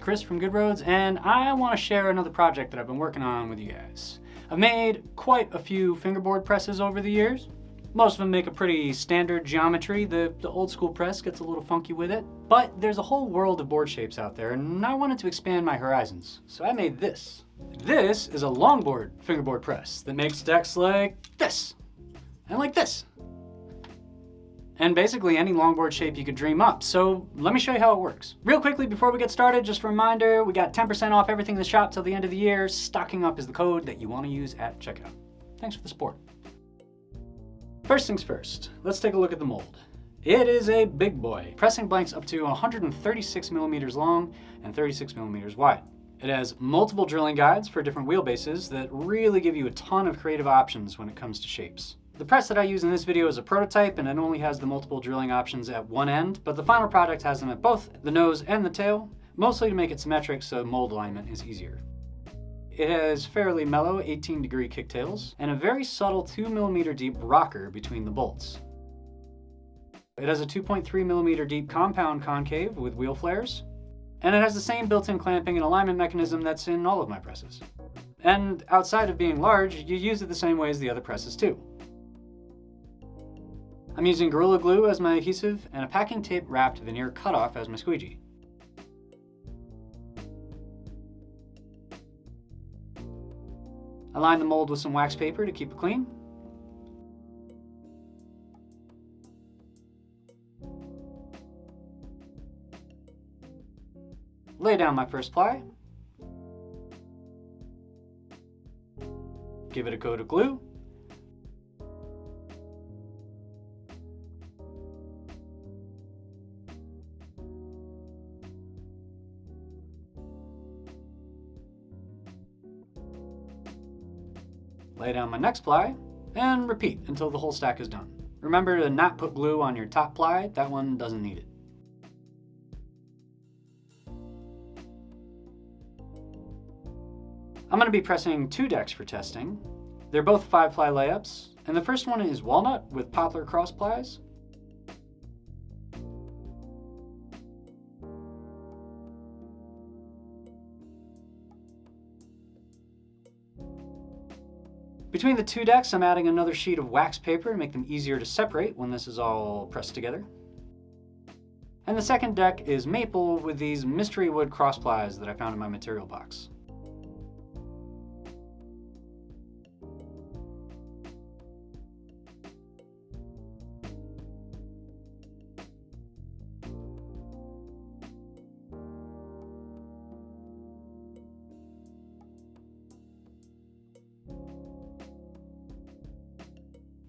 Chris from Good Roads, and I want to share another project that I've been working on with you guys. I've made quite a few fingerboard presses over the years. Most of them make a pretty standard geometry. The old school press gets a little funky with it. But there's a whole world of board shapes out there, and I wanted to expand my horizons. So I made this. This is a Longboard fingerboard press that makes decks like this, and like this. And basically any longboard shape you could dream up. So let me show you how it works. Real quickly before we get started, just a reminder, we got 10% off everything in the shop till the end of the year. Stocking up is the code that you want to use at checkout. Thanks for the support. First things first, let's take a look at the mold. It is a big boy, pressing blanks up to 136 millimeters long and 36 millimeters wide. It has multiple drilling guides for different wheelbases that really give you a ton of creative options when it comes to shapes. The press that I use in this video is a prototype, and it only has the multiple drilling options at one end, but the final product has them at both the nose and the tail, mostly to make it symmetric so mold alignment is easier. It has fairly mellow 18-degree kicktails and a very subtle 2mm deep rocker between the bolts. It has a 2.3mm deep compound concave with wheel flares, and it has the same built-in clamping and alignment mechanism that's in all of my presses. And outside of being large, you use it the same way as the other presses too. I'm using Gorilla Glue as my adhesive and a packing tape wrapped veneer cutoff as my squeegee. I line the mold with some wax paper to keep it clean. Lay down my first ply. Give it a coat of glue. Lay down my next ply, and repeat until the whole stack is done. Remember to not put glue on your top ply, that one doesn't need it. I'm going to be pressing two decks for testing. They're both 5-ply layups, and the first one is walnut with poplar cross plies. Between the two decks, I'm adding another sheet of wax paper to make them easier to separate when this is all pressed together. And the second deck is maple with these mystery wood cross plies that I found in my material box.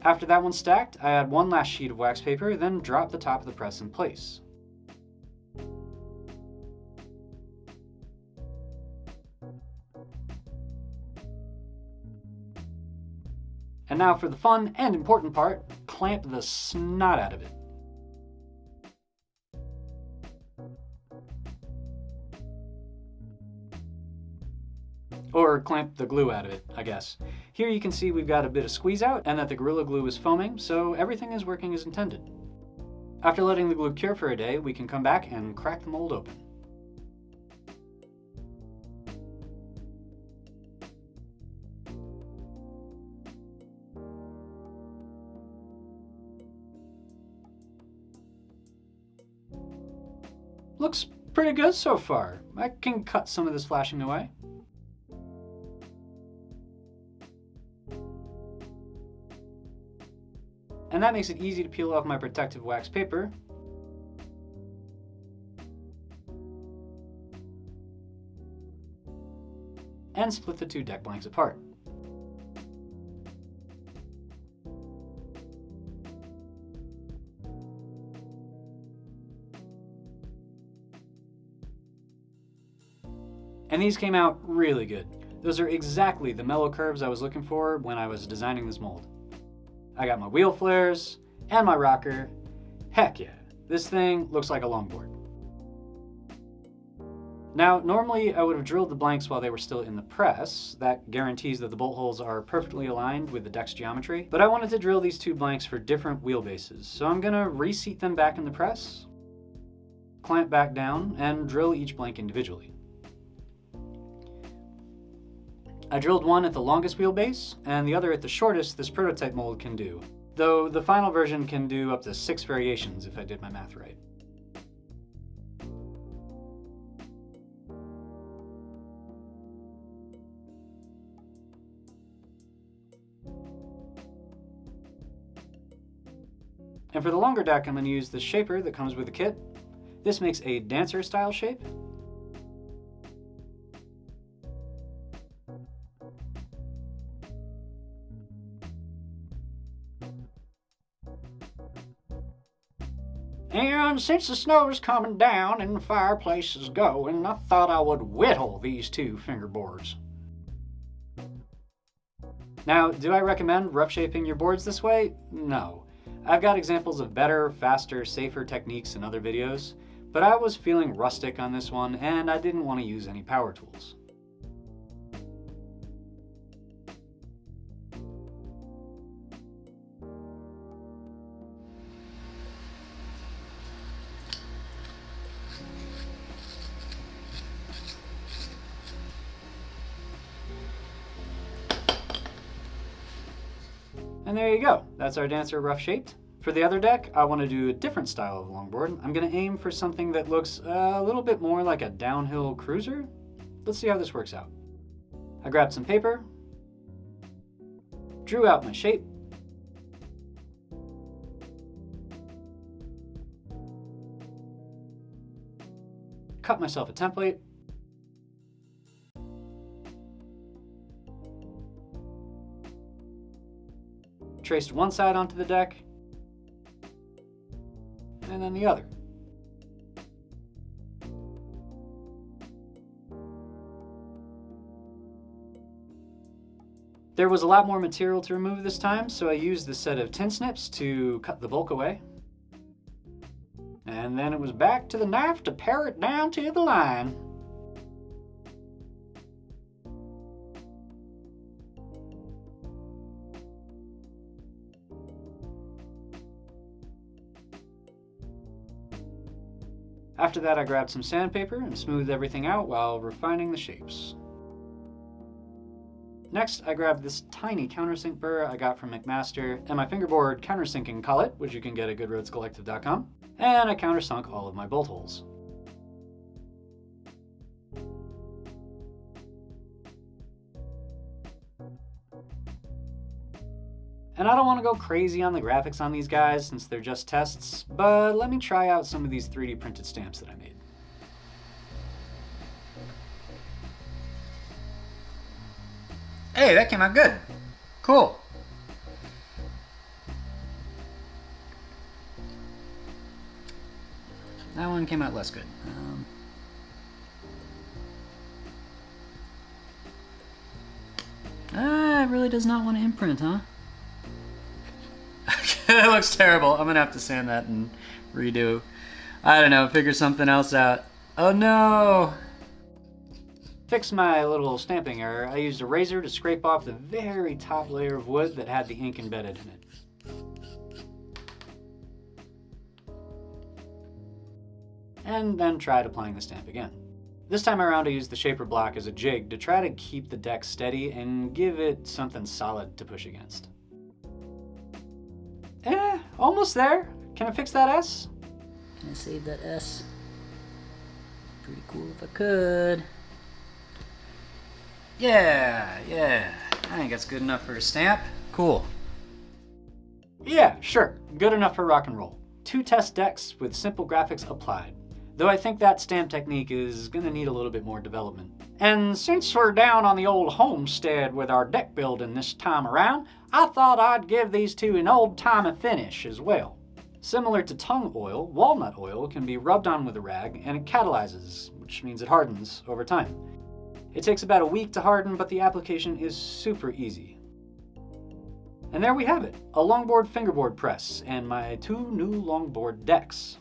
After that one's stacked, I add one last sheet of wax paper, then drop the top of the press in place. And now for the fun and important part, clamp the snot out of it. Or clamp the glue out of it, I guess. Here you can see we've got a bit of squeeze out and that the Gorilla Glue is foaming, so everything is working as intended. After letting the glue cure for a day, we can come back and crack the mold open. Looks pretty good so far. I can cut some of this flashing away. And that makes it easy to peel off my protective wax paper. And split the two deck blanks apart. And these came out really good. Those are exactly the mellow curves I was looking for when I was designing this mold. I got my wheel flares and my rocker. Heck yeah, this thing looks like a longboard. Now, normally I would have drilled the blanks while they were still in the press. That guarantees that the bolt holes are perfectly aligned with the deck's geometry. But I wanted to drill these two blanks for different wheelbases, so I'm gonna reseat them back in the press, clamp back down, and drill each blank individually. I drilled one at the longest wheelbase and the other at the shortest this prototype mold can do, though the final version can do up to 6 variations if I did my math right. And for the longer deck, I'm going to use the shaper that comes with the kit. This makes a dancer style shape. And since the snow is coming down and the fireplace is going, I thought I would whittle these two fingerboards. Now, do I recommend rough shaping your boards this way? No. I've got examples of better, faster, safer techniques in other videos, but I was feeling rustic on this one and I didn't want to use any power tools. And there you go, that's our dancer rough shaped. For the other deck, I want to do a different style of longboard. I'm going to aim for something that looks a little bit more like a downhill cruiser. Let's see how this works out. I grabbed some paper, drew out my shape, cut myself a template, traced one side onto the deck, and then the other. There was a lot more material to remove this time, so I used this set of tin snips to cut the bulk away. And then it was back to the knife to pare it down to the line. After that, I grabbed some sandpaper and smoothed everything out while refining the shapes. Next, I grabbed this tiny countersink burr I got from McMaster and my fingerboard countersinking collet, which you can get at goodroadscollective.com, and I countersunk all of my bolt holes. And I don't want to go crazy on the graphics on these guys since they're just tests, but let me try out some of these 3D printed stamps that I made. Hey, that came out good. Cool. That one came out less good. It really does not want to imprint, huh? It looks terrible. I'm gonna have to sand that and redo. I don't know, figure something else out. Oh no! Fix my little stamping error. I used a razor to scrape off the very top layer of wood that had the ink embedded in it. And then tried applying the stamp again. This time around I used the shaper block as a jig to try to keep the deck steady and give it something solid to push against. Almost there. Can I fix that S? Can I save that S? Pretty cool if I could. Yeah. I think that's good enough for a stamp. Cool. Yeah, sure. Good enough for rock and roll. 2 test decks with simple graphics applied. Though I think that stamp technique is gonna need a little bit more development. And since we're down on the old homestead with our deck building this time around, I thought I'd give these two an old-timey finish as well. Similar to tung oil, walnut oil can be rubbed on with a rag and it catalyzes, which means it hardens over time. It takes about a week to harden, but the application is super easy. And there we have it, a longboard fingerboard press and my 2 new longboard decks.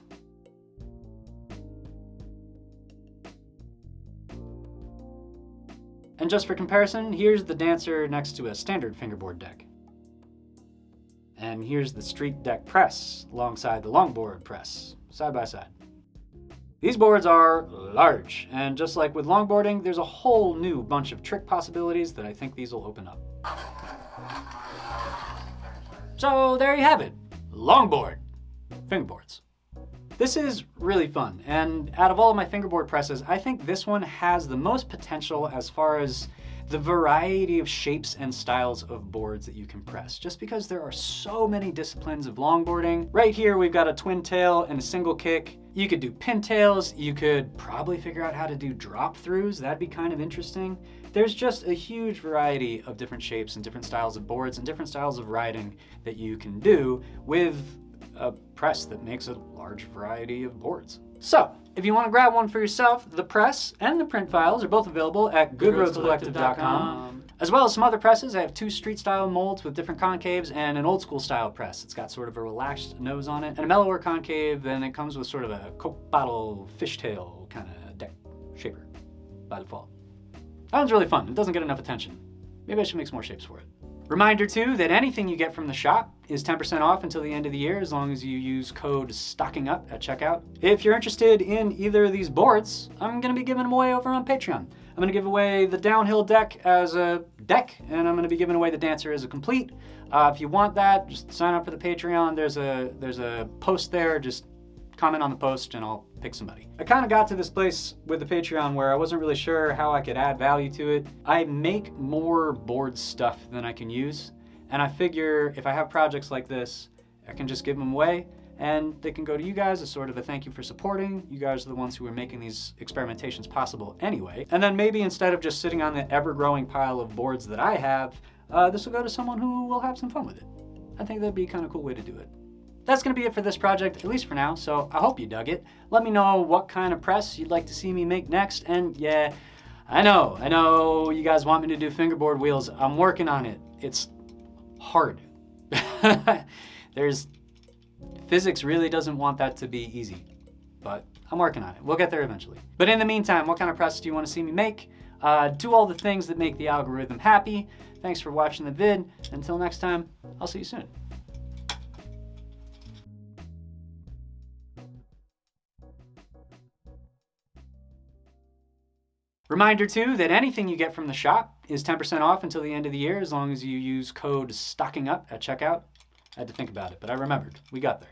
And just for comparison, here's the dancer next to a standard fingerboard deck. And here's the street deck press alongside the longboard press, side by side. These boards are large, and just like with longboarding, there's a whole new bunch of trick possibilities that I think these will open up. So there you have it, Longboard, fingerboards. This is really fun, and out of all of my fingerboard presses, I think this one has the most potential as far as the variety of shapes and styles of boards that you can press, just because there are so many disciplines of longboarding. Right here, we've got a twin tail and a single kick. You could do pintails. You could probably figure out how to do drop throughs. That'd be kind of interesting. There's just a huge variety of different shapes and different styles of boards and different styles of riding that you can do with a press that makes a large variety of boards. So, if you want to grab one for yourself, the press and the print files are both available at goodroadscollective.com. As well as some other presses. I have 2 street style molds with different concaves and an old school style press. It's got sort of a relaxed nose on it and a mellower concave, and it comes with sort of a Coke bottle fishtail kind of deck shaper by default. That one's really fun. It doesn't get enough attention. Maybe I should make some more shapes for it. Reminder too that anything you get from the shop is 10% off until the end of the year as long as you use code STOCKINGUP at checkout. If you're interested in either of these boards, I'm going to be giving them away over on Patreon. I'm going to give away the downhill deck as a deck, and I'm going to be giving away the dancer as a complete. If you want that, just sign up for the Patreon. There's a post there. Just comment on the post and I'll pick somebody. I kind of got to this place with the Patreon where I wasn't really sure how I could add value to it. I make more board stuff than I can use, and I figure if I have projects like this, I can just give them away and they can go to you guys as sort of a thank you for supporting. You guys are the ones who are making these experimentations possible anyway. And then maybe instead of just sitting on the ever-growing pile of boards that I have, this will go to someone who will have some fun with it. I think that'd be a kind of cool way to do it. That's going to be it for this project, at least for now, so I hope you dug it. Let me know what kind of press you'd like to see me make next, and yeah, I know you guys want me to do fingerboard wheels. I'm working on it. It's hard. Physics really doesn't want that to be easy, but I'm working on it. We'll get there eventually. But in the meantime, what kind of press do you want to see me make? Do all the things that make the algorithm happy. Thanks for watching the vid. Until next time, I'll see you soon. Reminder too that anything you get from the shop is 10% off until the end of the year as long as you use code STOCKINGUP at checkout. I had to think about it, but I remembered. We got there.